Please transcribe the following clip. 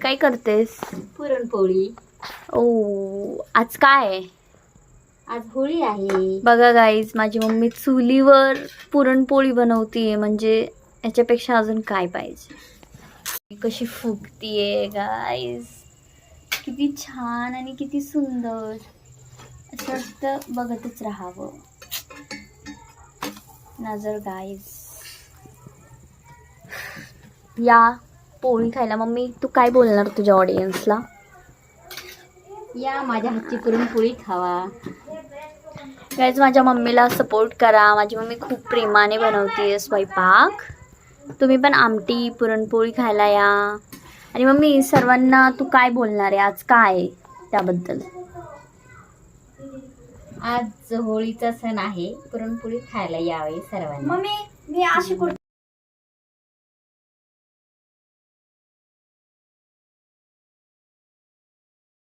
काय करतेस? पुरणपोळी. ओ, आज काय आहे? आज होळी आहे. बघा गाईज, माझी मम्मी चुलीवर पुरणपोळी बनवतीये. म्हणजे याच्यापेक्षा अजून काय पाहिजे. कशी फुगतीये गाईज, किती छान आणि किती सुंदर. असं वाटतं बघतच राहावं. नजर गाईज, या पोळी खायला. मम्मी, तू काय बोलणार तुझ्या ऑडियन्सला? या माझ्या हातची पुरणपोळी खावा. गाईज, माझ्या मम्मीला सपोर्ट करा. माझी मम्मी खूप प्रेमाने बनवते स्वयंपाक. तुम्ही पण आमटी पुरणपोळी खायला या. आणि मम्मी, सर्वांना तू काय बोलणार आहे? आज काय त्याबद्दल? आज होळीचा सण आहे, पुरणपोळी खायला यावे सर्वांनी. मम्मी, मी अशी